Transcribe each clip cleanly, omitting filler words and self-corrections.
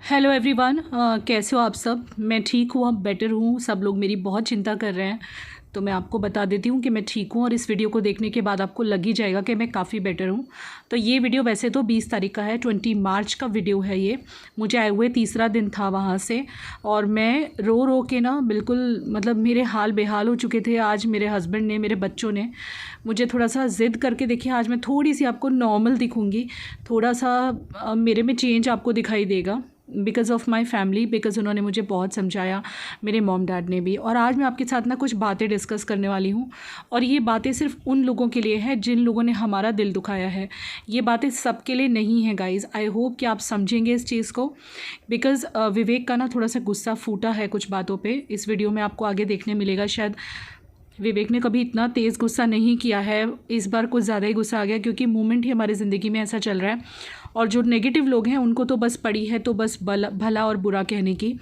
Hello everyone, कैसे हो आप सब। मैं ठीक हूँ, अब बेटर हूँ। सब लोग मेरी बहुत चिंता कर रहे हैं, तो मैं आपको बता देती हूँ कि मैं ठीक हूँ और इस वीडियो को देखने के बाद आपको लग ही जाएगा कि मैं काफ़ी बेटर हूँ। तो ये वीडियो वैसे तो 20 तारीख का है, 20 मार्च का वीडियो है ये। मुझे आए हुए तीसरा दिन था वहाँ से और मैं रो रो के ना बिल्कुल मतलब मेरे हाल बेहाल हो चुके थे। आज मेरे हस्बैंड ने, मेरे बच्चों ने मुझे थोड़ा सा ज़िद करके, देखिए आज मैं थोड़ी सी आपको नॉर्मल दिखूँगी, थोड़ा सा मेरे में चेंज आपको दिखाई देगा because of my family, because उन्होंने मुझे बहुत समझाया, मेरे मॉम डैड ने भी। और आज मैं आपके साथ ना कुछ बातें डिस्कस करने वाली हूँ और ये बातें सिर्फ उन लोगों के लिए है जिन लोगों ने हमारा दिल दुखाया है। ये बातें सबके लिए नहीं है गाइज़। आई होप कि आप समझेंगे इस चीज़ को, बिकॉज़ विवेक का ना थोड़ा सा गुस्सा फूटा है कुछ बातों पे। इस वीडियो में आपको आगे देखने मिलेगा। शायद विवेक ने कभी इतना तेज़ गुस्सा नहीं किया है, इस बार कुछ ज़्यादा ही गुस्सा आ गया क्योंकि मोमेंट ही हमारी ज़िंदगी में ऐसा चल रहा है। और जो नेगेटिव लोग हैं उनको तो बस पड़ी है तो बस भला और बुरा कहने की।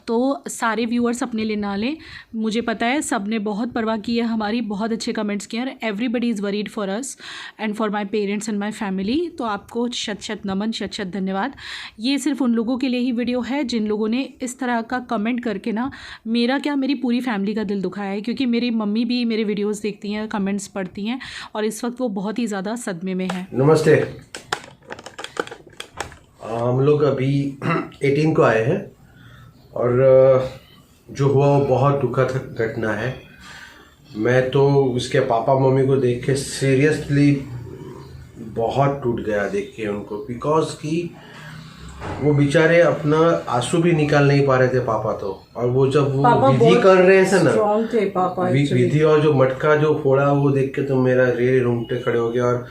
तो सारे व्यूअर्स अपने लिए ना लें, मुझे पता है सब ने बहुत परवाह की है हमारी, बहुत अच्छे कमेंट्स किए हैं। Everybody is worried for us and for my parents and my family. तो आपको शत शत नमन, शत शत धन्यवाद। ये सिर्फ उन लोगों के लिए ही वीडियो है जिन लोगों ने इस तरह का कमेंट करके ना मेरा क्या, मेरी पूरी फैमिली का दिल दुखाया है। क्योंकि मेरी मम्मी भी मेरे वीडियोज़ देखती हैं, कमेंट्स पढ़ती हैं और इस वक्त वो बहुत ही ज़्यादा सदमे में है। नमस्ते। हम लोग अभी 18 को आए हैं और जो हुआ वो बहुत दुखद घटना है। मैं तो उसके पापा मम्मी को देख के सीरियसली बहुत टूट गया देख के उनको, बिकॉज कि वो बेचारे अपना आंसू भी निकाल नहीं पा रहे थे पापा तो। और वो जब वो विधि कर रहे थे ना, विधि और जो मटका जो फोड़ा वो देख के तो मेरा रेड़े रोंगटे खड़े हो गया। और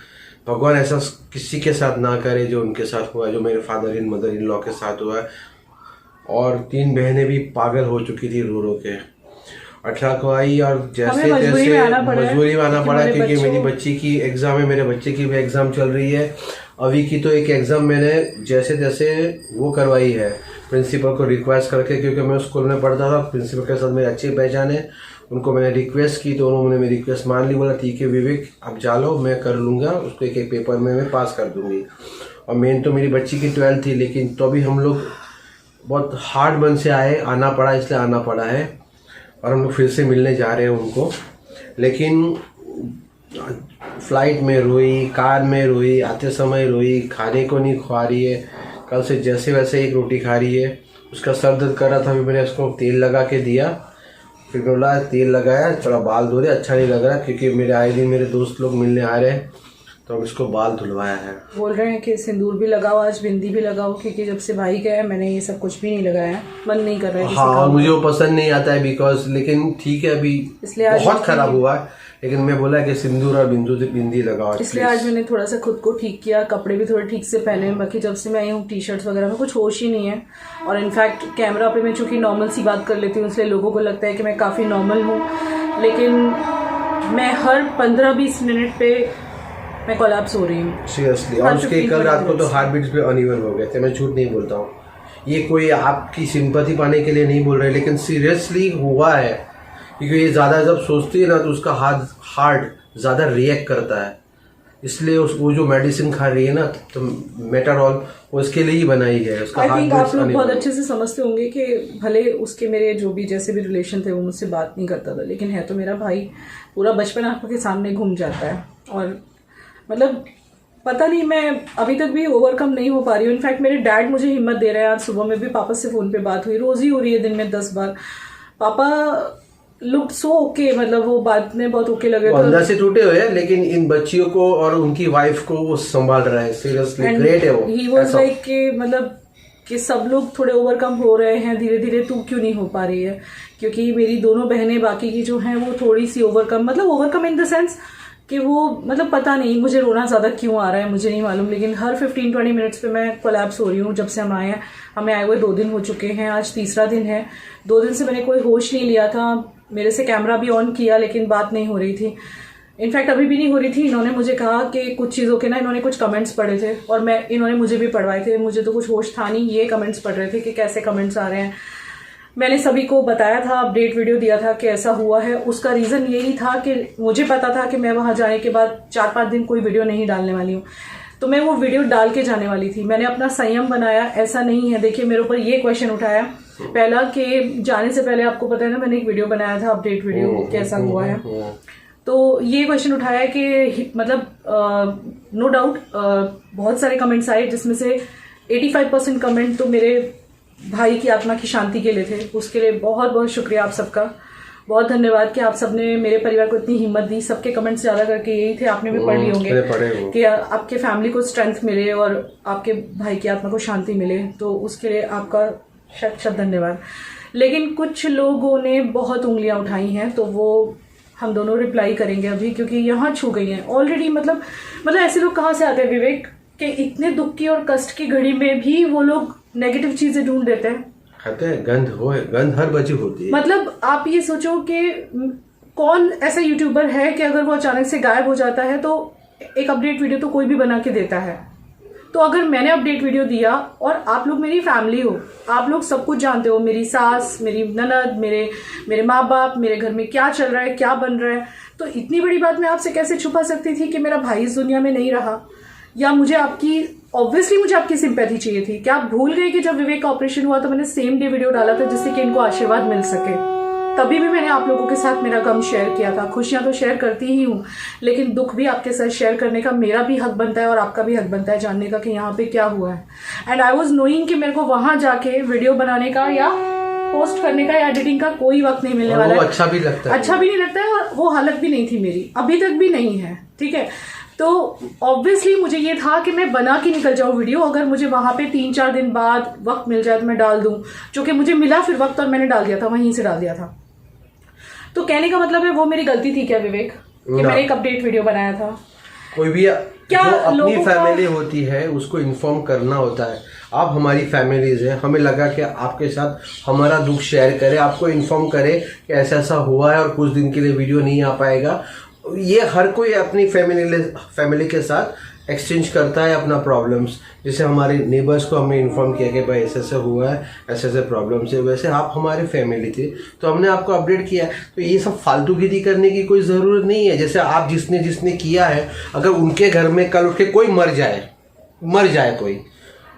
भगवान ऐसा किसी के साथ ना करे जो उनके साथ हुआ, जो मेरे father in mother in law के साथ हुआ है। और 3 बहनें भी पागल हो चुकी थी रो रो के। 18 को आई और जैसे तैसे मजबूरी में आना पड़ा क्योंकि मेरी बच्ची की एग्जाम है, मेरे बच्चे की भी एग्जाम चल रही है। अभी की तो एक एग्जाम मैंने जैसे तैसे वो करवाई है प्रिंसिपल को रिक्वेस्ट करके, क्योंकि मैं स्कूल में पढ़ता था, प्रिंसिपल के साथ मेरी अच्छी पहचान है। उनको मैंने रिक्वेस्ट की तो उन्होंने मेरी रिक्वेस्ट मान ली। बोला ठीक है विवेक आप जा लो, मैं कर लूँगा उसको, एक एक पेपर में मैं पास कर दूँगी। और मेन तो मेरी बच्ची की 12th थी, लेकिन तो भी हम लोग बहुत हार्ड मन से आना पड़ा, इसलिए आना पड़ा है। और हम लोग फिर से मिलने जा रहे हैं उनको। लेकिन फ्लाइट में रोई, कार में रोई, आते समय रोई, खाने को नहीं खा रही है। कल से जैसे वैसे एक रोटी खा रही है। उसका सर दर्द कर रहा था, अभी मैंने उसको तेल लगा के दिया। फिर बोला तेल लगाया, थोड़ा बाल धो रहे, अच्छा नहीं लग रहा क्योंकि मेरे आए दिन मेरे दोस्त लोग मिलने आ रहे हैं, तो हम इसको बाल धुलवाया है। बोल रहे हैं कि सिंदूर भी लगाओ, आज बिंदी भी लगाओ, क्योंकि जब से भाई गया मैंने ये सब कुछ भी नहीं लगाया, मन नहीं कर रहा है। हाँ, मुझे वो पसंद नहीं आता है बिकॉज, लेकिन ठीक है अभी इसलिए बहुत खराब हुआ है, लेकिन मैं बोला कि सिंदूर और बिंदी लगाओ, इसलिए आज मैंने थोड़ा सा खुद को ठीक किया, कपड़े भी थोड़े ठीक से पहने। बाकी जब से मैं आई हूँ टी शर्ट्स वगैरह में कुछ होश ही नहीं है। और इनफैक्ट कैमरा पे मैं चूंकि नॉर्मल सी बात कर लेती हूँ, इसलिए लोगों को लगता है कि मैं काफ़ी नॉर्मल हूँ, लेकिन मैं हर 15-20 मिनट पे मैं कोलैप्स हो रही हूँ सीरियसली। और उसके कल रात को तो हार्ट बीट्स भी अनइवन हो गए थे, मैं झूठ नहीं बोलता हूँ। ये कोई आपकी सिंपैथी पाने के लिए नहीं बोल रहे, लेकिन सीरियसली हुआ है। क्योंकि ये ज़्यादा जब सोचती है ना तो उसका हार्ट ज़्यादा रिएक्ट करता है, इसलिए वो जो मेडिसिन खा रही है ना, तो मेटारॉल, वो इसके लिए ही बनाई है। उसका हार्ट बीट्स आप लोग बहुत अच्छे से समझते होंगे कि भले उसके मेरे जो भी जैसे भी रिलेशन थे वो मुझसे बात नहीं करता था, लेकिन है तो मेरा भाई। पूरा बचपन आंखों के सामने घूम जाता है और मतलब पता नहीं, मैं अभी तक भी ओवरकम नहीं हो पा रही हूँ। इनफैक्ट मेरे डैड मुझे हिम्मत दे रहे हैं। आज सुबह में भी पापा से फ़ोन पे बात हुई, रोज़ ही हो रही है दिन में 10 बार। पापा लुक सो ओके, मतलब वो बात में बहुत ओके लगे, अंदर से टूटे हुए हैं, लेकिन इन बच्चियों को और उनकी वाइफ को वो संभाल रहा है। सीरियसली ग्रेट है वो। ही वाज लाइक कि मतलब कि सब लोग थोड़े ओवरकम हो रहे हैं धीरे धीरे, तू क्यों नहीं हो पा रही है? क्योंकि मेरी दोनों बहनें बाकी की जो हैं वो थोड़ी सी ओवरकम इन द सेंस कि वो मतलब पता नहीं मुझे रोना ज़्यादा क्यों आ रहा है मुझे नहीं मालूम, लेकिन हर 15-20 मिनट्स पे मैं कोलैप्स हो रही हूँ। जब से हम आए हैं, हमें आए हुए 2 दिन हो चुके हैं, आज तीसरा दिन है। 2 दिन से मैंने कोई होश नहीं लिया था। मेरे से कैमरा भी ऑन किया लेकिन बात नहीं हो रही थी। इनफैक्ट अभी भी नहीं हो रही थी। इन्होंने मुझे कहा कि कुछ चीज़ों के ना, इन्होंने कुछ कमेंट्स पढ़े थे और इन्होंने मुझे भी पढ़वाए थे। मुझे तो कुछ होश था नहीं, ये कमेंट्स पढ़ रहे थे कि कैसे कमेंट्स आ रहे हैं। मैंने सभी को बताया था, अपडेट वीडियो दिया था कि ऐसा हुआ है। उसका रीज़न यही था कि मुझे पता था कि मैं वहाँ जाने के बाद 4-5 दिन कोई वीडियो नहीं डालने वाली हूँ। तो मैं वो वीडियो डाल के जाने वाली थी। मैंने अपना संयम बनाया, ऐसा नहीं है। देखिए मेरे ऊपर ये क्वेश्चन उठाया पहला कि जाने से पहले आपको पता है ना मैंने एक वीडियो बनाया था, अपडेट वीडियो, कैसा हुआ है। तो ये क्वेश्चन उठाया कि मतलब नो डाउट बहुत सारे कमेंट्स आए, जिसमें से 85% कमेंट तो मेरे भाई की आत्मा की शांति के लिए थे। उसके लिए बहुत बहुत शुक्रिया आप सबका, बहुत धन्यवाद कि आप सबने मेरे परिवार को इतनी हिम्मत दी। सबके कमेंट्स ज्यादा करके यही थे, आपने भी पढ़ लिए होंगे कि आपके फैमिली को स्ट्रेंथ मिले और आपके भाई की आत्मा को शांति मिले, तो उसके लिए आपका शत धन्यवाद। लेकिन कुछ लोगों ने बहुत उंगलियां उठाई हैं, तो वो हम दोनों रिप्लाई करेंगे अभी, क्योंकि यहाँ छू गई हैं ऑलरेडी। मतलब ऐसे लोग कहाँ से आते हैं विवेक, कि इतने दुख की और कष्ट की घड़ी में भी वो लोग नेगेटिव चीजें ढूंढ देते हैं। कहते हैं गंध हर बची होती है। मतलब आप ये सोचो कि कौन ऐसा यूट्यूबर है कि अगर वो अचानक से गायब हो जाता है तो एक अपडेट वीडियो तो कोई भी बना के देता है। तो अगर मैंने अपडेट वीडियो दिया और आप लोग मेरी फैमिली हो, आप लोग सब कुछ जानते हो, मेरी सास, मेरी ननद, मेरे माँ बाप, मेरे घर में क्या चल रहा है, क्या बन रहा है, तो इतनी बड़ी बात मैं आपसे कैसे छुपा सकती थी कि मेरा भाई इस दुनिया में नहीं रहा, या मुझे आपकी सिंपैथी चाहिए थी। क्या आप भूल गए कि जब विवेक का ऑपरेशन हुआ तो मैंने सेम डे वीडियो डाला था जिससे कि इनको आशीर्वाद मिल सके। तभी भी मैंने आप लोगों के साथ मेरा गम शेयर किया था। खुशियां तो शेयर करती ही हूँ, लेकिन दुख भी आपके साथ शेयर करने का मेरा भी हक बनता है और आपका भी हक बनता है जानने का कि यहाँ पे क्या हुआ है। एंड आई वॉज नोइंग कि मेरे को वहां जाके वीडियो बनाने का या पोस्ट करने का या एडिटिंग का कोई वक्त नहीं मिलने वाला है। अच्छा भी नहीं लगता है और वो हालत भी नहीं थी मेरी, अभी तक भी नहीं है, ठीक है। तो ऑब्वियसली मुझे ये था कि मैं बना के निकल जाऊं वीडियो, अगर मुझे वहां पे 3-4 दिन बाद वक्त मिल जाए तो मैं डाल दूं, जो कि मुझे मिला फिर वक्त और मैंने डाल दिया था, वहीं से डाल दिया था। तो कहने का मतलब है वो मेरी गलती थी क्या विवेक, कि मैंने एक अपडेट वीडियो बनाया था? कोई भी क्या जो अपनी फैमिली होती है उसको इन्फॉर्म करना होता है। आप हमारी फैमिलीज हैं, हमें लगा कि आपके साथ हमारा दुख शेयर करें, आपको इन्फॉर्म करें कि ऐसा ऐसा हुआ है और कुछ दिन के लिए वीडियो नहीं आ पाएगा। ये हर कोई अपनी फैमिली के साथ एक्सचेंज करता है अपना प्रॉब्लम्स। जैसे हमारे नेबर्स को हमने इन्फॉर्म किया कि भाई ऐसे ऐसे हुआ है, ऐसे ऐसे प्रॉब्लम्स है, वैसे आप हमारी फैमिली थी तो हमने आपको अपडेट किया। तो ये सब फालतूगिरी करने की कोई ज़रूरत नहीं है। जैसे आप जिसने किया है, अगर उनके घर में कल उठ के कोई मर जाए कोई,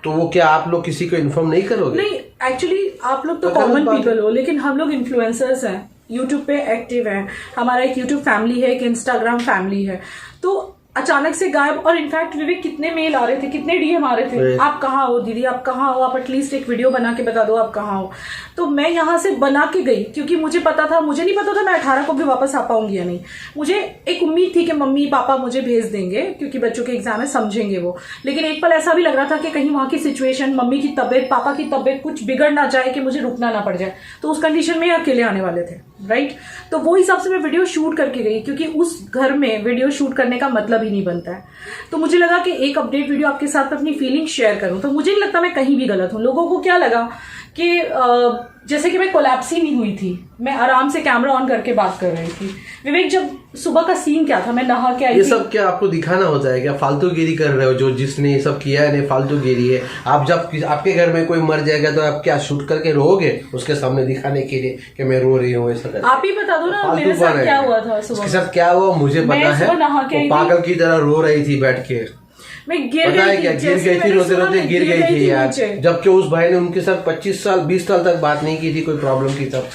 तो वो क्या आप लोग किसी को इन्फॉर्म नहीं करोगे? नहीं, एक्चुअली आप लोग तो कॉमन पीपल हो, लेकिन हम लोग इन्फ्लुएंसर्स हैं, यूट्यूब पे एक्टिव है, हमारा एक यूट्यूब फैमिली है, एक इंस्टाग्राम फैमिली है। तो अचानक से गायब, और इनफैक्ट विवेक कितने मेल आ रहे थे, कितने डीएम आ रहे थे, आप कहाँ हो दीदी, आप कहाँ हो, आप एटलीस्ट एक वीडियो बना के बता दो आप कहाँ हो। तो मैं यहाँ से बना के गई क्योंकि मुझे पता था, मुझे नहीं पता था मैं 18 को भी वापस आ पाऊंगी या नहीं। मुझे एक उम्मीद थी कि मम्मी पापा मुझे भेज देंगे क्योंकि बच्चों के एग्जाम है, समझेंगे वो। लेकिन एक पल ऐसा भी लग रहा था कि कहीं वहां की सिचुएशन, मम्मी की तबीयत, पापा की तबीयत कुछ बिगड़ ना जाए कि मुझे रुकना ना पड़ जाए। तो उस कंडीशन में अकेले आने वाले थे, राइट। तो वो हिसाब से मैं वीडियो शूट करके गई, क्योंकि उस घर में वीडियो शूट करने का मतलब ही नहीं बनता है। तो मुझे लगा कि एक अपडेट वीडियो आपके साथ अपनी फीलिंग शेयर करूं। तो मुझे नहीं लगता मैं कहीं भी गलत हूं। लोगों को क्या लगा कि जैसे कि मैं कोलैप्स ही नहीं हुई थी, मैं आराम से कैमरा ऑन करके बात कर रही थी। विवेक, जब सुबह का सीन क्या था, मैं नहा के आई थी। ये सब क्या आपको दिखाना होता है क्या? फालतूगिरी कर रहे हो? जो जिसने ये सब किया है फालतूगिरी है। आप जब आपके घर में कोई मर जाएगा तो आप क्या शूट करके रोओगे उसके सामने दिखाने के लिए कि मैं रो रही हूँ? ऐसा आप ही बता दो ना मेरे साथ क्या हुआ था सुबह। उसके साथ क्या हुआ मुझे पता है, पागल की तरह रो रही थी बैठ के। मैं गिर गई थी, रोते रोते गिर गई थी यार। जबकि उस भाई ने उनके साथ 25 साल 20 साल तक बात नहीं की थी कोई प्रॉब्लम की तब,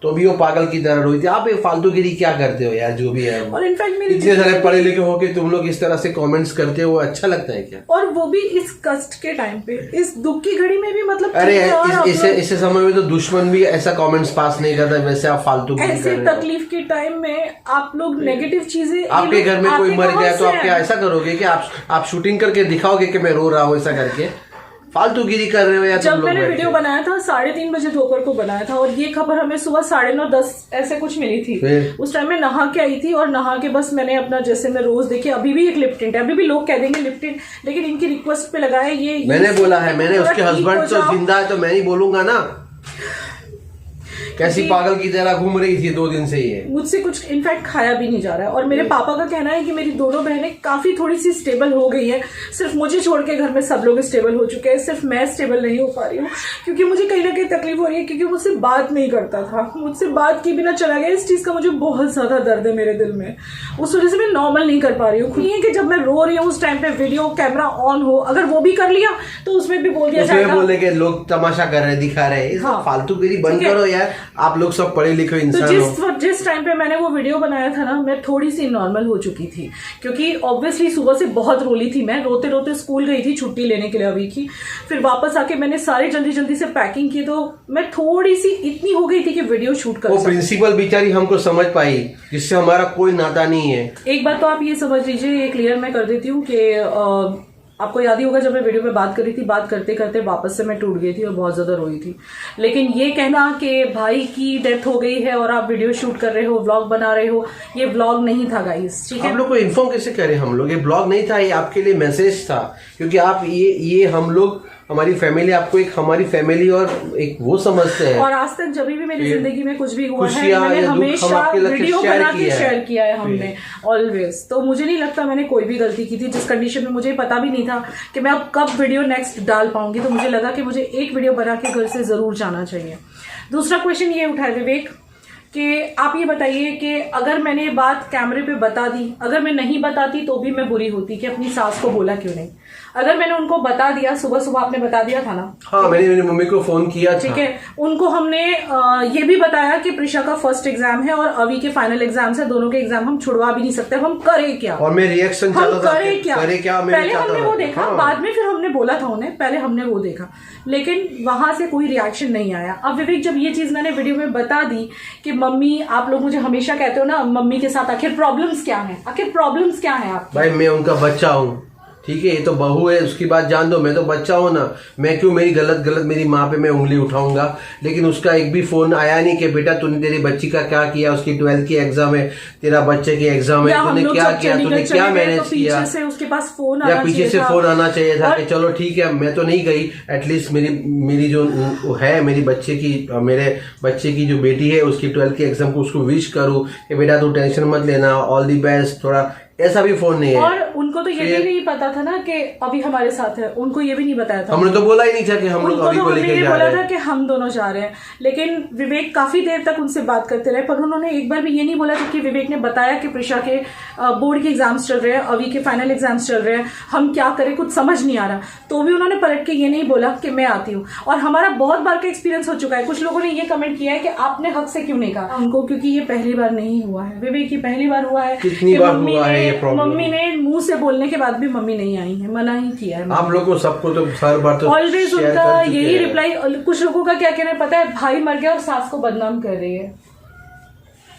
तो भी वो पागल की तरह रोई थी। आप ये फालतूगिरी क्या करते हो यार, जो भी है। और इनफैक्ट मेरे इतने सारे पढ़े लिखे हो के तुम लोग इस तरह से कमेंट्स करते हो, अच्छा लगता है क्या? और वो भी इस कष्ट के टाइम पे, इस दुख की घड़ी में भी। मतलब अरे इसे समय में तो दुश्मन भी ऐसा कमेंट्स पास नहीं करता, वैसे आप फालतूगिरी कर रहे हो। ऐसे तकलीफ के टाइम में आप लोग नेगेटिव चीजें, आपके घर में कोई मर गया तो आप क्या ऐसा करोगे कि आप शूटिंग करके दिखाओगे कि मैं रो रहा हूँ, ऐसा करके फालतूगिरी कर रहे हो यार। जब मैंने वीडियो बनाया था 3:30 बजे दोपहर को बनाया था, और ये खबर हमें सुबह 9:30-10 ऐसे कुछ मिली थी। उस टाइम में नहा के आई थी, और नहा के बस मैंने अपना, जैसे मैं रोज देखिए, अभी भी एक लिप टिंट है, अभी भी लोग कह देंगे लिप टिंट, लेकिन इनकी रिक्वेस्ट पे लगाया ये मैंने बोला है, मैंने उसके हस्बैंड तो जिंदा है तो मैं नहीं बोलूंगा ना कैसी पागल की तरह घूम रही थी 2 दिन से ये। मुझसे कुछ इनफैक्ट खाया भी नहीं जा रहा है। और मेरे पापा का कहना है कि मेरी दोनों बहनें काफी थोड़ी सी स्टेबल हो गई है, सिर्फ मुझे छोड़ के घर में सब लोग स्टेबल हो चुके हैं, सिर्फ मैं स्टेबल नहीं हो पा रही हूँ, क्योंकि मुझे कहीं ना कहीं तकलीफ हो रही है, क्योंकि मुझसे बात नहीं करता था, मुझसे बात की बिना चला गया। इस चीज का मुझे बहुत ज्यादा दर्द है मेरे दिल में, उस वजह से मैं नॉर्मल नहीं कर पा रही हूँ। खुद ये कि जब मैं रो रही हूँ उस टाइम पे वीडियो कैमरा ऑन हो, अगर वो भी कर लिया तो उसमें भी बोल दिया जाएगा, बोलने के लोग तमाशा कर रहे, दिखा रहे हैं। हाँ, फालतूगिरी बंद करो यार, आप लोग सब पढ़े लिखे इंसान हो। तो जिस टाइम पे मैंने वो वीडियो बनाया था ना, मैं थोड़ी सी नॉर्मल हो चुकी थी, क्योंकि ऑब्वियसली सुबह से बहुत रोली थी मैं, रोते रोते स्कूल गई थी छुट्टी लेने के लिए अभी की, फिर वापस आके मैंने सारी जल्दी जल्दी से पैकिंग की, तो मैं थोड़ी सी इतनी हो गई थी कि वीडियो शूट कर वो प्रिंसिपल बेचारी हमको समझ पाई, जिससे हमारा कोई नाता नहीं है। एक बात तो आप ये समझ लीजिए, ये क्लियर मैं कर देती हूँ कि आपको याद ही होगा जब मैं वीडियो में बात कर रही थी, बात करते करते वापस से मैं टूट गई थी और बहुत ज्यादा रोई थी। लेकिन ये कहना कि भाई की डेथ हो गई है और आप वीडियो शूट कर रहे हो, व्लॉग बना रहे हो, ये व्लॉग नहीं था गाइस, ठीक है। आप लोग को इन्फॉर्म कैसे करें हम लोग, ये ब्लॉग नहीं था, ये आपके लिए मैसेज था, क्योंकि आप ये हम लोग हमारी फैमिली, आपको एक हमारी फैमिली और एक वो समझते हैं। और आज तक जब भी मेरी जिंदगी में कुछ भी हुआ है, मैंने हमेशा वीडियो बना के शेयर किया है हमने, ऑलवेज। तो मुझे नहीं लगता मैंने कोई भी गलती की थी, जिस कंडीशन में मुझे पता भी नहीं था कि मैं अब कब वीडियो नेक्स्ट डाल पाऊंगी, तो मुझे लगा कि मुझे एक वीडियो बना के घर से जरूर जाना चाहिए। दूसरा क्वेश्चन ये उठा है विवेक कि आप ये बताइए कि अगर मैंने ये बात कैमरे पे बता दी, अगर मैं नहीं बताती तो भी मैं बुरी होती, कि अपनी सास को बोला क्यों नहीं। अगर मैंने उनको बता दिया, सुबह सुबह आपने बता दिया था ना, हाँ, मैंने मेरी मम्मी को फोन किया था, ठीक है, उनको हमने ये भी बताया कि प्रिशा का फर्स्ट एग्जाम है और अवी के फाइनल एग्जाम्स है, दोनों के एग्जाम हम छुड़वा भी नहीं सकते, हम करें क्या। और मैं रिएक्शन हम करें क्या, पहले हमने वो देखा, हाँ। बाद में फिर हमने बोला था उन्हें, पहले हमने वो देखा, लेकिन वहां से कोई रिएक्शन नहीं आया। अब विवेक, जब ये चीज मैंने वीडियो में बता दी कि मम्मी, आप लोग मुझे हमेशा कहते हो ना मम्मी के साथ आखिर प्रॉब्लम्स क्या है, आखिर प्रॉब्लम्स क्या है आप। भाई मैं उनका बच्चा हूँ, ठीक है, ये तो बहू है, उसकी बात जान दो, मैं तो बच्चा हूँ ना, मैं क्यों मेरी गलत मेरी माँ पे मैं उंगली उठाऊंगा। लेकिन उसका एक भी फोन आया नहीं कि बेटा तूने तेरी बच्ची का क्या किया, उसकी 12th की एग्जाम है, तेरा बच्चे की एग्जाम है, तूने क्या किया, तूने क्या मैनेज किया। उसके पास फोन या पीछे से फोन आना चाहिए था कि चलो ठीक है, मैं तो नहीं गई, एटलीस्ट मेरी जो है मेरे बच्चे की जो बेटी है उसकी 12th की एग्जाम को उसको विश करूँ कि बेटा तू टेंशन मत लेना, ऑल दी बेस्ट, थोड़ा ऐसा भी फोन नहीं है। और उनको तो ये भी नहीं पता था ना कि अभी हमारे साथ है, उनको ये भी नहीं बताया था, हमने तो बोला ही नहीं था कि हम लोग अभी को लेके जा रहे हैं, बोला था कि हम दोनों जा रहे हैं। लेकिन विवेक काफी देर तक उनसे बात करते रहे, पर उन्होंने एक बार भी ये नहीं बोला था कि विवेक ने बताया कि प्रिशा के बोर्ड के एग्जाम्स चल रहे हैं, अभी के फाइनल एग्जाम्स चल रहे हैं, हम क्या करें, कुछ समझ नहीं आ रहा। तो भी उन्होंने पलट के ये नहीं बोला कि मैं आती हूँ। और हमारा बहुत बार का एक्सपीरियंस हो चुका है, कुछ लोगों ने ये कमेंट किया है कि आपने हक से क्यों नहीं कहा उनको, क्योंकि ये पहली बार नहीं हुआ है विवेक, ये पहली बार हुआ है। कितनी बार हुआ है ये प्रॉब्लम, मम्मी ने मुंह से बोलने के बाद भी मम्मी नहीं आई है, मना ही किया है। आप लोगों को सबको तो हर बार तो ऑलवेज उनका यही रिप्लाई। कुछ लोगों का क्या कहना है पता है, भाई मर गया और सास को बदनाम कर रही है,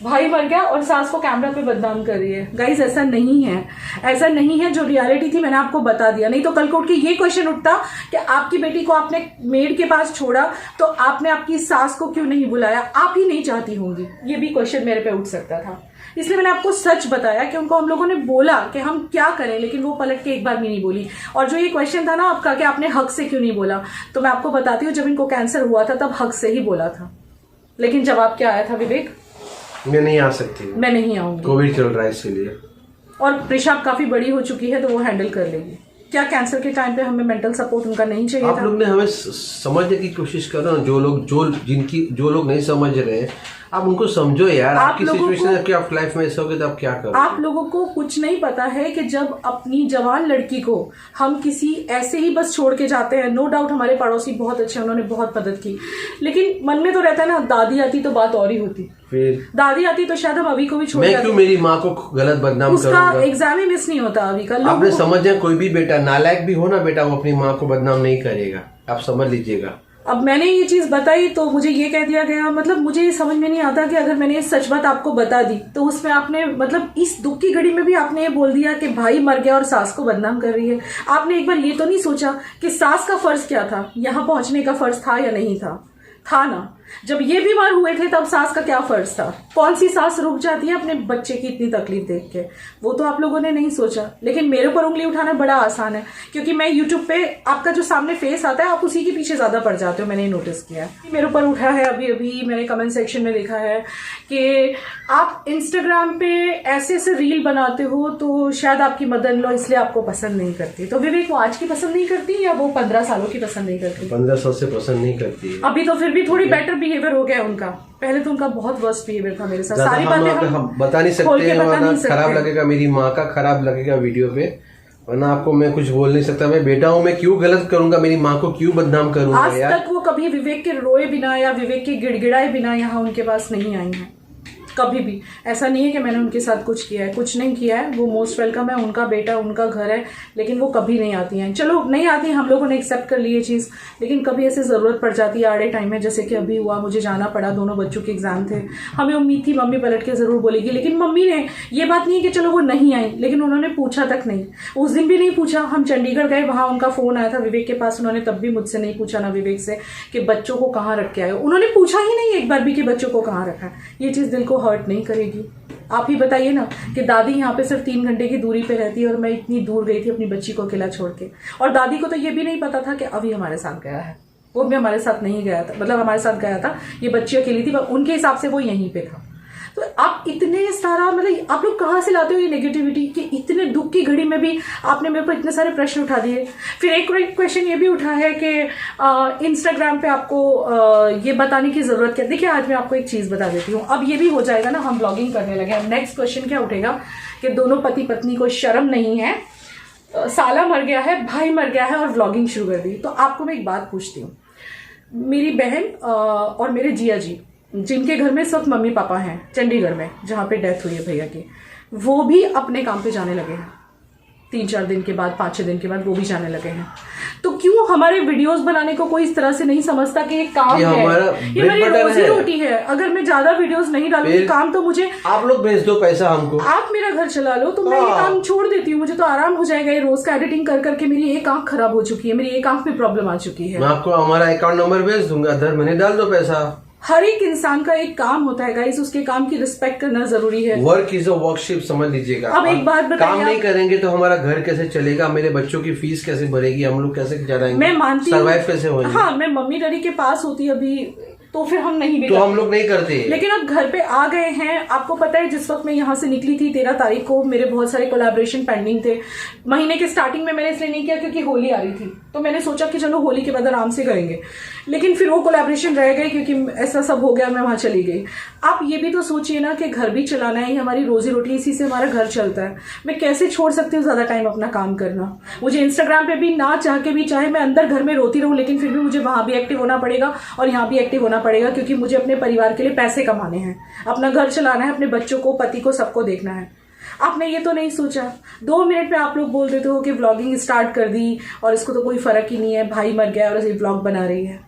भाई मर गया और सास को कैमरा पे बदनाम कर रही है। गाइस ऐसा नहीं है, ऐसा नहीं है। जो रियलिटी थी मैंने आपको बता दिया, नहीं तो कल को उठ के ये क्वेश्चन उठता कि आपकी बेटी को आपने मेड के पास छोड़ा तो आपने आपकी सास को क्यों नहीं बुलाया, आप ही नहीं चाहती होंगी, ये भी क्वेश्चन मेरे पे उठ सकता था। इसलिए मैंने आपको सच बताया कि उनको हम लोगों ने बोला कि हम क्या करें, लेकिन वो पलट के एक बार भी नहीं बोली। और जो ये क्वेश्चन था ना आपका कि आपने हक से क्यों नहीं बोला, तो मैं आपको बताती हूँ, जब इनको कैंसर हुआ था तब हक से ही बोला था, लेकिन जवाब क्या आया था विवेक, मैं नहीं आ सकती, मैं नहीं आऊंगी, कोविड चल रहा है इसीलिए। और प्रिशा काफी बड़ी हो चुकी है तो वो हैंडल कर लेगी। क्या कैंसर के टाइम पे हमें मेंटल सपोर्ट उनका नहीं चाहिए आप लोग ने हमें समझने की कोशिश करो ना, जो लोग नहीं समझ रहे हैं, आप उनको समझो यार। आपकी सिचुएशन है कि आप लाइफ में ऐसा होगा तो आप क्या करोगे। आप लोगों को कुछ नहीं पता है कि जब अपनी जवान लड़की को हम किसी ऐसे ही बस छोड़ के जाते हैं, नो डाउट हमारे पड़ोसी बहुत अच्छे, उन्होंने बहुत मदद की, लेकिन मन में तो रहता है ना, दादी आती तो बात और ही होती, फिर दादी आती तो शायद हम अभी को भी छोड़ मैं क्यों मेरी माँ को गलत बदनाम करूंगा। उसका एग्जाम ही मिस नहीं होता अभी का। आपने समझा, कोई भी बेटा नालायक भी हो ना बेटा, वो अपनी माँ को बदनाम नहीं करेगा, आप समझ लीजिएगा। अब मैंने ये चीज बताई तो मुझे ये कह दिया गया, मतलब मुझे ये समझ में नहीं आता कि अगर मैंने सच बात आपको बता दी तो उसमें आपने, मतलब इस दुख की घड़ी में भी आपने ये बोल दिया कि भाई मर गया और सास को बदनाम कर रही है। आपने एक बार ये तो नहीं सोचा कि सास का फर्ज क्या था, यहाँ पहुंचने का फर्ज था या नहीं था ना। जब ये बीमार हुए थे तब सास का क्या फर्ज था? कौन सी सास रुक जाती है अपने बच्चे की इतनी तकलीफ देख के? वो तो आप लोगों ने नहीं सोचा। लेकिन मेरे ऊपर उंगली उठाना बड़ा आसान है, क्योंकि मैं यूट्यूब पे आपका जो सामने फेस आता है आप उसी के पीछे ज्यादा पड़ जाते हो। मैंने नोटिस किया है। मेरे ऊपर उठा है अभी अभी मैंने कमेंट सेक्शन में देखा है कि आप इंस्टाग्राम पे ऐसे ऐसे रील बनाते हो तो शायद आपकी मदर इन लॉ इसलिए आपको पसंद नहीं करती। तो विवेक, वो आज की पसंद नहीं करती या वो 15 सालों की पसंद नहीं करती? 15 साल से पसंद नहीं करती। अभी तो फिर भी थोड़ी बेटर बिहेवियर हो गया उनका। पहले तो उनका बहुत वर्स्ट बिहेवियर था मेरे साथ। सारी बातें हम बता नहीं खोल के सकते, बता नहीं वरना सकते। खराब लगेगा, मेरी माँ का खराब लगेगा वीडियो पे, वरना आपको मैं कुछ बोल नहीं सकता। मैं बेटा हूँ, मैं क्यों गलत करूंगा, मेरी माँ को क्यों बदनाम करूंगा आज यार। तक वो कभी विवेक के रोए बिना या विवेक के गिड़गिड़ाए बिना यहाँ उनके पास नहीं आई हैं, कभी भी। ऐसा नहीं है कि मैंने उनके साथ कुछ किया है, कुछ नहीं किया है। वो मोस्ट वेलकम है, उनका बेटा उनका घर है, लेकिन वो कभी नहीं आती हैं। चलो नहीं आती, हम लोगों ने एक्सेप्ट कर ली ये चीज़, लेकिन कभी ऐसे ज़रूरत पड़ जाती है आड़े टाइम में, जैसे कि अभी हुआ, मुझे जाना पड़ा, दोनों बच्चों के एग्जाम थे। हमें उम्मीद थी मम्मी पलट के ज़रूर बोलेगी, लेकिन मम्मी ने, ये बात नहीं है कि चलो वो नहीं आई, लेकिन उन्होंने पूछा तक नहीं। उस दिन भी नहीं पूछा। हम चंडीगढ़ गए, वहाँ उनका फ़ोन आया था विवेक के पास, उन्होंने तब भी मुझसे नहीं पूछा ना विवेक से कि बच्चों को कहाँ रख के आए हो। उन्होंने पूछा ही नहीं एक बार भी कि बच्चों को कहाँ रखा है। ये चीज़ दिल को हर्ट नहीं करेगी? आप ही बताइए ना कि दादी यहाँ पे सिर्फ 3 घंटे की दूरी पे रहती है और मैं इतनी दूर गई थी अपनी बच्ची को अकेला छोड़ के। और दादी को तो ये भी नहीं पता था कि अभी हमारे साथ गया है। वो भी हमारे साथ नहीं गया था, मतलब हमारे साथ गया था, ये बच्ची अकेली थी, पर उनके हिसाब से वो यहीं पे था। तो आप इतने सारा, मतलब आप लोग कहाँ से लाते हो ये नेगेटिविटी कि इतने दुख की घड़ी में भी आपने मेरे पर इतने सारे प्रश्न उठा दिए। फिर एक क्वेश्चन ये भी उठा है कि इंस्टाग्राम पे आपको ये बताने की जरूरत क्या? देखिए, आज मैं आपको एक चीज बता देती हूँ। अब ये भी हो जाएगा ना, हम ब्लॉगिंग करने लगे। अब नेक्स्ट क्वेश्चन क्या उठेगा कि दोनों पति पत्नी को शर्म नहीं है, साला मर गया है, भाई मर गया है और व्लॉगिंग शुरू कर दी। तो आपको मैं एक बात पूछती हूँ, मेरी बहन और मेरे जिया जी, जिनके घर में सब मम्मी पापा हैं चंडीगढ़ में, जहाँ पे डेथ हुई है भैया की, वो भी अपने काम पे जाने लगे हैं। 3-4 दिन के बाद, 5-6 दिन के बाद वो भी जाने लगे हैं। तो क्यों हमारे वीडियोस बनाने को कोई इस तरह से नहीं समझता कि ये काम है, ये मेरी रोजी रोटी है? अगर मैं ज्यादा वीडियोस नहीं डालूंगी, काम तो मुझे आप लोग भेज दो पैसा हमको, आप मेरा घर चला लो, तो मैं ये काम छोड़ देती हूँ। मुझे तो आराम हो जाएगा। ये रोज का एडिटिंग कर करके मेरी एक आंख खराब हो चुकी है, मेरी एक आंख में प्रॉब्लम आ चुकी है। मैं आपको हमारा अकाउंट नंबर भेज दूंगा, हर महीने डाल दो पैसा। हर एक इंसान का एक काम होता है गाइस, उसके काम की रिस्पेक्ट करना जरूरी है। वर्क इज अ वर्कशिप, समझ लीजिएगा। अब एक बात बताइए, काम नहीं करेंगे तो हमारा घर कैसे चलेगा, मेरे बच्चों की फीस कैसे भरेगी, हम लोग कैसे चलाएंगे, मैं मानती हूँ, सर्वाइव कैसे होंगे? हाँ, मैं मम्मी डैडी के पास होती अभी तो फिर हम नहीं भी तो हम लोग नहीं करते। लेकिन अब घर पे आ गए हैं। आपको पता है, जिस वक्त मैं यहाँ से निकली थी 13 तारीख को, मेरे बहुत सारे कोलैबोरेशन पेंडिंग थे। महीने के स्टार्टिंग में मैंने इसलिए नहीं किया क्योंकि होली आ रही थी, तो मैंने सोचा कि चलो होली के बाद आराम से करेंगे, लेकिन फिर वो कोलैबोरेशन रह गए क्योंकि ऐसा सब हो गया, मैं वहां चली गई। आप ये भी तो सोचिए ना कि घर भी चलाना है, हमारी रोजी रोटी, इसी से हमारा घर चलता है। मैं कैसे छोड़ सकती हूँ ज्यादा टाइम अपना काम करना? मुझे इंस्टाग्राम पे भी ना चाह के भी, चाहे मैं अंदर घर में रोती रहूं, लेकिन फिर भी मुझे वहां भी एक्टिव होना पड़ेगा और यहाँ भी एक्टिव होना पड़ेगा, क्योंकि मुझे अपने परिवार के लिए पैसे कमाने हैं, अपना घर चलाना है, अपने बच्चों को, पति को, सबको देखना है। आपने ये तो नहीं सोचा, 2 मिनट में आप लोग बोल देते हो कि व्लॉगिंग स्टार्ट कर दी और इसको तो कोई फर्क ही नहीं है, भाई मर गया और ऐसे व्लॉग बना रही है।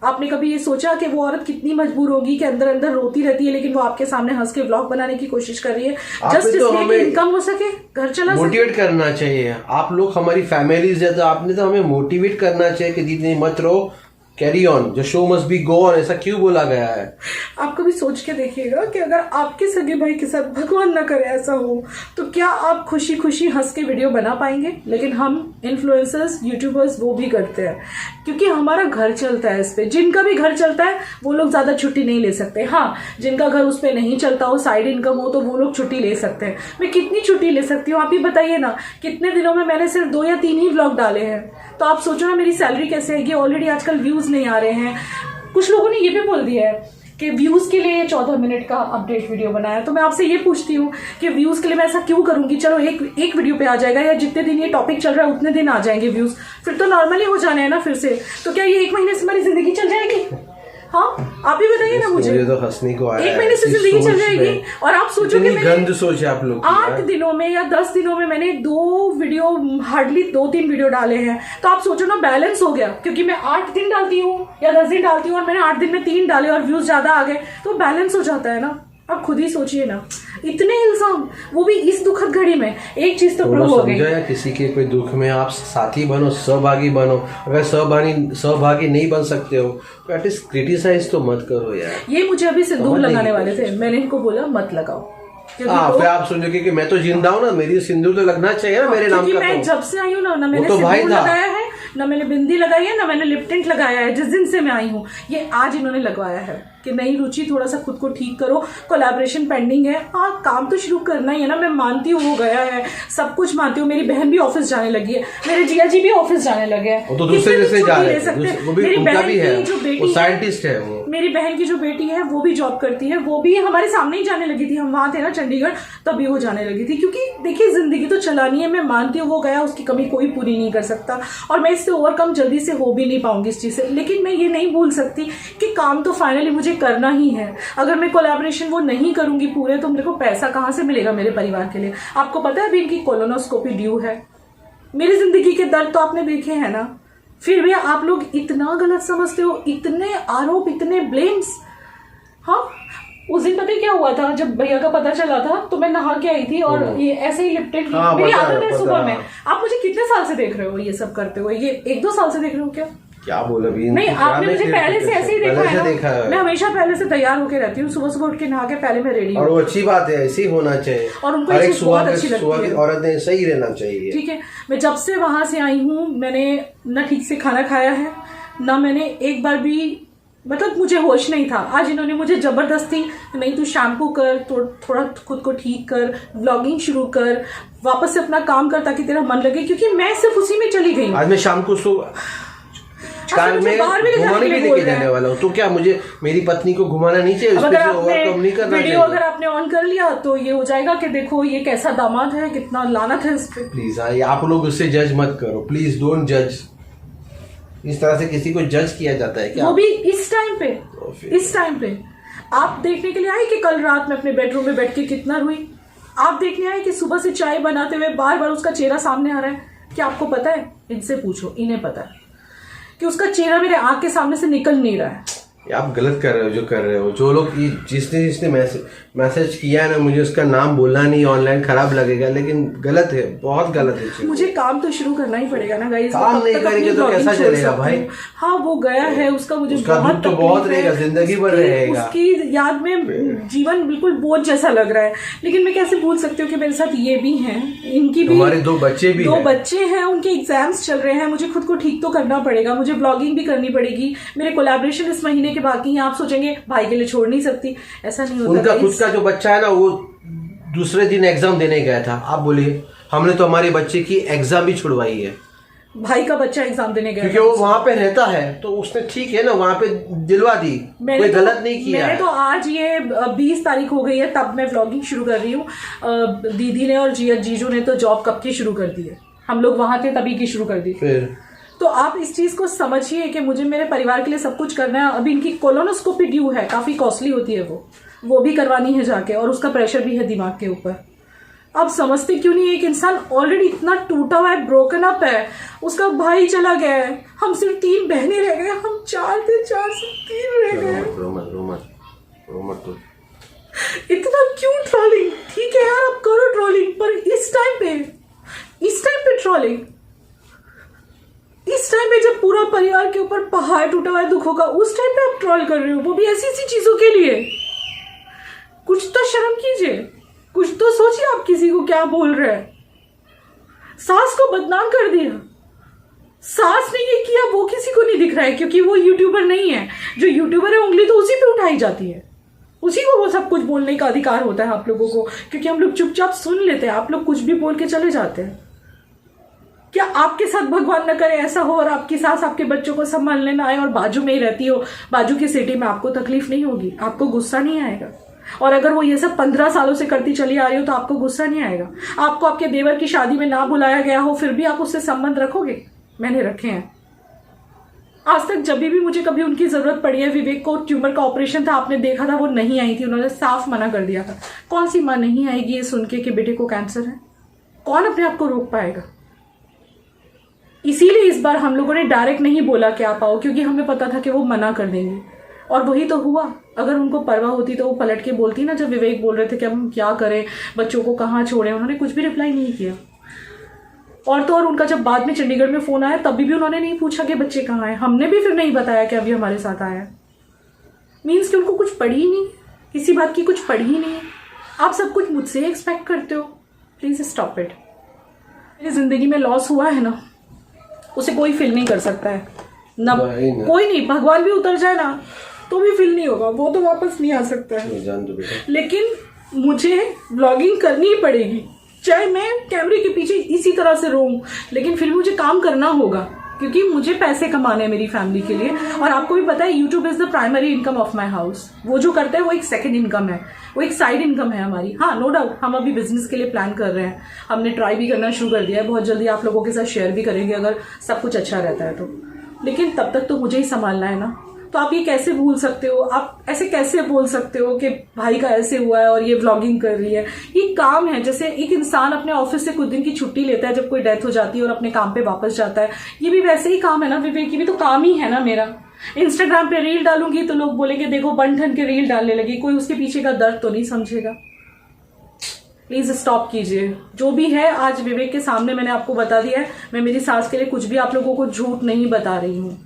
आपने कभी ये सोचा कि वो औरत कितनी मजबूर होगी कि अंदर अंदर रोती रहती है, लेकिन वो आपके सामने हंस के व्लॉग बनाने की कोशिश कर रही है, जस्ट इसलिए कि इनकम हो सके, घर चला सके। मोटिवेट करना चाहिए। आप लोग हमारी फैमिलीज है, तो आपने तो हमें मोटिवेट करना चाहिए कि दीदी मत रहो, carry on, the show must be go on, ऐसा क्यों बोला गया है? आप कभी सोच के देखिएगा कि अगर आपके सगे भाई के साथ, भगवान ना करे ऐसा हो, तो क्या आप खुशी खुशी हंस के वीडियो बना पाएंगे? लेकिन हम इन्फ्लुएंसर्स, यूट्यूबर्स वो भी करते हैं क्योंकि हमारा घर चलता है इस पे। जिनका भी घर चलता है वो लोग ज्यादा छुट्टी नहीं ले सकते। हाँ, जिनका घर उस पर नहीं चलता हो, साइड इनकम हो, तो वो लोग छुट्टी ले सकते हैं। मैं कितनी छुट्टी ले सकती हूँ? आप ही बताइए ना। कितने दिनों में मैंने सिर्फ 2 या 3 ही व्लॉग डाले हैं, तो आप सोचो ना मेरी सैलरी कैसे आएगी? ऑलरेडी आजकल व्यूज नहीं आ रहे हैं। कुछ लोगों ने ये भी बोल दिया है कि व्यूज के लिए 14 मिनट का अपडेट वीडियो बनाया। तो मैं आपसे ये पूछती हूँ कि व्यूज के लिए मैं ऐसा क्यों करूंगी? चलो एक वीडियो पे आ जाएगा, या जितने दिन ये टॉपिक चल रहा है उतने दिन आ जाएंगे व्यूज, फिर तो नॉर्मली हो जाने हैं ना फिर से। तो क्या ये 1 महीने से हमारी जिंदगी चल जाएगी? हाँ, आप ही बताइए ना मुझे तो हंसने को आया 1 महीने से जिंदगी चल जाएगी? और आप सोचो कि गंद सोच है आप लोग। 8 दिनों में या 10 दिनों में मैंने 2 वीडियो, हार्डली 2-3 वीडियो डाले हैं, तो आप सोचो ना, बैलेंस हो गया। क्योंकि मैं 8 दिन डालती हूँ या 10 दिन डालती हूँ और मैंने 8 दिन में 3 डाले और व्यूज ज्यादा आ गए, तो बैलेंस हो जाता है ना। आप खुद ही सोचिए ना, इतने इल्जाम, वो भी इस दुखद घड़ी में। एक चीज तो प्रूव हो गई, या किसी के कोई दुख में आप साथी बनो, सहभागी बनो। अगर सहभागी नहीं बन सकते हो तो एटलीस्ट क्रिटिसाइज तो मत करो यार। ये मुझे अभी सिंदूर लगाने वाले थे, मैंने इनको बोला मत लगाओ। हाँ, फिर आप सोचोगे कि मैं तो जिंदा हूँ ना, मेरी सिंदूर तो लगना चाहिए ना मेरे नाम का। मैं जब से आई हूँ ना मैंने सिंदूर लगाया है, ना मैंने बिंदी लगाई है, ना मैंने लिप टिंट लगाया है। जिस दिन से मैं आई हूँ, ये आज इन्होंने लगवाया है कि नहीं रुचि थोड़ा सा खुद को ठीक करो, कोलैबोरेशन पेंडिंग है। हाँ, काम तो शुरू करना ही है ना, मैं मानती हूँ वो गया है, सब कुछ मानती हूँ। मेरी बहन भी ऑफिस जाने लगी है, मेरे जिया जी भी ऑफिस जाने लगे हैं, तो दूसरे जैसे जा रहे हैं। मेरी बहन की जो बेटी साइंटिस्ट है, वो मेरी बहन की जो बेटी है वो भी जॉब करती है, वो भी हमारे सामने ही जाने लगी थी। हम वहां थे ना चंडीगढ़, तभी वो जाने लगी थी। क्योंकि देखिए जिंदगी तो चलानी है, मैं मानती हूँ वो गया, उसकी कमी कोई पूरी नहीं कर सकता, और मैं इससे ओवरकम जल्दी से हो भी नहीं पाऊंगी इस चीज से। लेकिन मैं ये नहीं भूल सकती कि काम तो फाइनली मुझे करना ही है। अगर मैं कोलैबोरेशन वो नहीं करूंगी पूरे, तो मेरे को पैसा कहाँ से मिलेगा मेरे परिवार के लिए? आपको पता है अभी इनकी कोलोनोस्कोपी ड्यू है। मेरी जिंदगी के दर्द तो आपने देखे हैं ना, फिर भी आप लोग इतना गलत समझते हो, इतने आरोप, इतने ब्लेम्स। हाँ, उस दिन पता है क्या हुआ था, जब भैया का पता चला था तो मैं नहा के आई थी और ये ऐसे ही लिपटेड मेरी आदत है सुबह में। आप मुझे कितने साल से देख रहे हो ये सब करते हुए? ये 1-2 साल से देख रहे हो क्या बोला भी नहीं, आपने मुझे पहले से ऐसे ही देखा है। मैं हमेशा पहले से तैयार होकर रहती हूँ, सुबह सुबह उठ के नहा के पहले मैं रेडी हूँ। और वो अच्छी बात है, ऐसे ही होना चाहिए, और उनको एक बहुत अच्छी लगती है। औरत ने सही रहना चाहिए। ठीक है, मैं जब से वहां से आई हूँ, मैंने ना ठीक से खाना खाया है, ना मैंने एक बार भी, मतलब मुझे होश नहीं था। आज इन्होंने मुझे जबरदस्ती, नहीं तू शैम्पू कर, तो थोड़ा खुद को ठीक कर, व्लॉगिंग शुरू कर, वापस से अपना काम कर ताकि तेरा मन लगे, क्योंकि मैं सिर्फ उसी में चली गई। आज मैं शाम को कार में घुमाने भी लेके जाने वाला हूँ, तो क्या मुझे मेरी पत्नी को घुमाना नहीं चाहिए? ओवरकम नहीं करना वीडियो अगर आपने ऑन कर लिया तो ये हो जाएगा कि देखो ये कैसा दामाद है, कितना लानत है इस पे। प्लीज आप लोग उससे जज मत करो, प्लीज डोंट जज। इस तरह से किसी को जज किया जाता है क्या? वो भी इस टाइम पे आप देखने के लिए आए कि कल रात में अपने बेडरूम में बैठ के कितना रोई? आप देखने आए कि सुबह से चाय बनाते हुए बार बार उसका चेहरा सामने आ रहा है? क्या आपको पता है? इनसे पूछो, इन्हें पता है कि उसका चेहरा मेरे आंख के सामने से निकल नहीं रहा है। आप गलत कर रहे हो जो कर रहे हो। जो लोग जिसने मैसेज किया है ना, मुझे उसका नाम बोलना नहीं, ऑनलाइन खराब लगेगा, लेकिन गलत है, बहुत गलत है। मुझे काम तो शुरू करना ही पड़ेगा ना गाइस। काम नहीं करेंगे तो कैसा चलेगा भाई? हाँ, वो गया है, उसका मुझे बहुत तो बहुत रहेगा, जिंदगी भर रहेगा। उसकी याद में जीवन बिल्कुल बोझ जैसा लग रहा है। लेकिन मैं कैसे भूल सकती हूँ कि मेरे साथ ये भी है, इनकी भी हमारे 2 बच्चे हैं, उनके एग्जाम्स चल रहे हैं, मुझे खुद को ठीक तो करना पड़ेगा, मुझे ब्लॉगिंग भी करनी पड़ेगी, मेरे कोलैबोरेशन इस महीने के बाकी हैं। आप सोचेंगे भाई के लिए छोड़ नहीं सकती, ऐसा नहीं होता। उनका खुद का जो बच्चा है ना, वो दूसरे दिन एग्जाम देने गया था। आप बोलिए, हमने तो हमारे बच्चे की एग्जाम भी छुड़वाई है। भाई का बच्चा एग्जाम देने गया, क्योंकि वो वहां पे रहता है, तो उसने ठीक है ना, वहां पे दिलवा दी, कोई गलत नहीं किया। मैंने तो आज ये 20 तारीख हो गई है तब मैं व्लॉगिंग शुरू कर रही हूँ। दीदी ने और जीजू ने तो जॉब कब की शुरू कर दी है, हम लोग वहां थे तभी की शुरू कर दी। फिर तो आप इस चीज को समझिए कि मुझे मेरे परिवार के लिए सब कुछ करना है। अभी इनकी कोलोनोस्कोपी ड्यू है, काफी कॉस्टली होती है, वो भी करवानी है जाके, और उसका प्रेशर भी है दिमाग के ऊपर। अब समझते क्यों नहीं? एक इंसान ऑलरेडी इतना टूटा हुआ है, ब्रोकन अप है, उसका भाई चला गया है, हम सिर्फ 3 बहनें रह गए, हम 4 थे, 4 से 3 रह गए। रो मत तो। इतना क्यों ट्रोलिंग? ठीक है यार, आप करो ट्रोलिंग, पर इस टाइम पे ट्रोलिंग, इस टाइम पे जब पूरा परिवार के ऊपर पहाड़ टूटा हुआ है दुखों का, उस टाइम पे आप ट्रोल कर रहे हो, वो भी ऐसी चीजों के लिए। कुछ तो शर्म कीजिए, कुछ तो सोचिए आप किसी को क्या बोल रहे हैं। सास को बदनाम कर दिया, सास ने ये किया, वो किसी को नहीं दिख रहा है क्योंकि वो यूट्यूबर नहीं है। जो यूट्यूबर है उंगली तो उसी पे उठाई जाती है, उसी को वो सब कुछ बोलने का अधिकार होता है आप लोगों को, क्योंकि हम लोग चुपचाप सुन लेते हैं, आप लोग कुछ भी बोल के चले जाते हैं। क्या आपके साथ भगवान न करे ऐसा हो और आपकी सास आपके बच्चों को संभालने ना आए और बाजू में ही रहती हो, बाजू की सिटी में, आपको तकलीफ नहीं होगी, आपको गुस्सा नहीं आएगा? और अगर वो ये सब 15 सालों से करती चली आ रही हो तो आपको गुस्सा नहीं आएगा? आपको आपके देवर की शादी में ना बुलाया गया हो फिर भी आप उससे संबंध रखोगे? मैंने रखे हैं आज तक। जब भी मुझे कभी उनकी जरूरत पड़ी है, विवेक को ट्यूमर का ऑपरेशन था, आपने देखा था, वो नहीं आई थी, उन्होंने साफ मना कर दिया था। कौन सी माँ नहीं आएगी ये सुन के कि बेटे को कैंसर है? कौन अपने आप को रोक पाएगा? इसीलिए इस बार हम लोगों ने डायरेक्ट नहीं बोला कि आप आओ, क्योंकि हमें पता था कि वो मना कर देंगे। और वही तो हुआ। अगर उनको परवाह होती तो वो पलट के बोलती ना, जब विवेक बोल रहे थे कि हम क्या करें, बच्चों को कहाँ छोड़ें, उन्होंने कुछ भी रिप्लाई नहीं किया। और तो और उनका जब बाद में चंडीगढ़ में फ़ोन आया तब भी उन्होंने नहीं पूछा कि बच्चे कहाँ हैं। हमने भी फिर नहीं बताया कि अभी हमारे साथ आया है। मीन्स कि उनको कुछ पड़ी ही नहीं, किसी बात की कुछ पड़ी ही नहीं। आप सब कुछ मुझसे एक्सपेक्ट करते हो, प्लीज़ स्टॉप इट। मेरी ज़िंदगी में लॉस हुआ है ना, उसे कोई फील नहीं कर सकता है ना, कोई नहीं, भगवान भी उतर जाए ना तो भी फील नहीं होगा, वो तो वापस नहीं आ सकता है। जान दो बेटा। लेकिन मुझे व्लॉगिंग करनी ही पड़ेगी, चाहे मैं कैमरे के पीछे इसी तरह से रोऊं, लेकिन फिर मुझे काम करना होगा, क्योंकि मुझे पैसे कमाने हैं मेरी फैमिली के लिए। और आपको भी पता है YouTube is the primary income of my house. वो जो करते हैं वो एक सेकंड इनकम है, वो एक साइड इनकम है हमारी। हाँ, नो डाउट हम अभी बिजनेस के लिए प्लान कर रहे हैं, हमने ट्राई भी करना शुरू कर दिया है, बहुत जल्दी आप लोगों के साथ शेयर भी करेंगे अगर सब कुछ अच्छा रहता है तो। लेकिन तब तक तो मुझे ही संभालना है ना। तो आप ये कैसे भूल सकते हो, आप ऐसे कैसे बोल सकते हो कि भाई का ऐसे हुआ है और ये व्लॉगिंग कर रही है। ये काम है, जैसे एक इंसान अपने ऑफिस से कुछ दिन की छुट्टी लेता है जब कोई डेथ हो जाती है और अपने काम पे वापस जाता है, ये भी वैसे ही काम है ना। विवेक की भी तो काम ही है ना मेरा। इंस्टाग्राम पे रील डालूंगी तो लोग बोलेंगे देखो बन ठन के रील डालने लगी, कोई उसके पीछे का दर्द तो नहीं समझेगा। प्लीज स्टॉप कीजिए। जो भी है आज विवेक के सामने मैंने आपको बता दिया है। मैं मेरी सास के लिए कुछ भी आप लोगों को झूठ नहीं बता रही हूँ,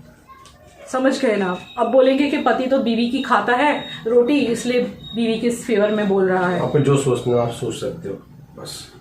समझ गए ना आप। अब बोलेंगे कि पति तो बीवी की खाता है रोटी, इसलिए बीवी के फेवर में बोल रहा है। आपको जो सोचना आप सोच सकते हो बस।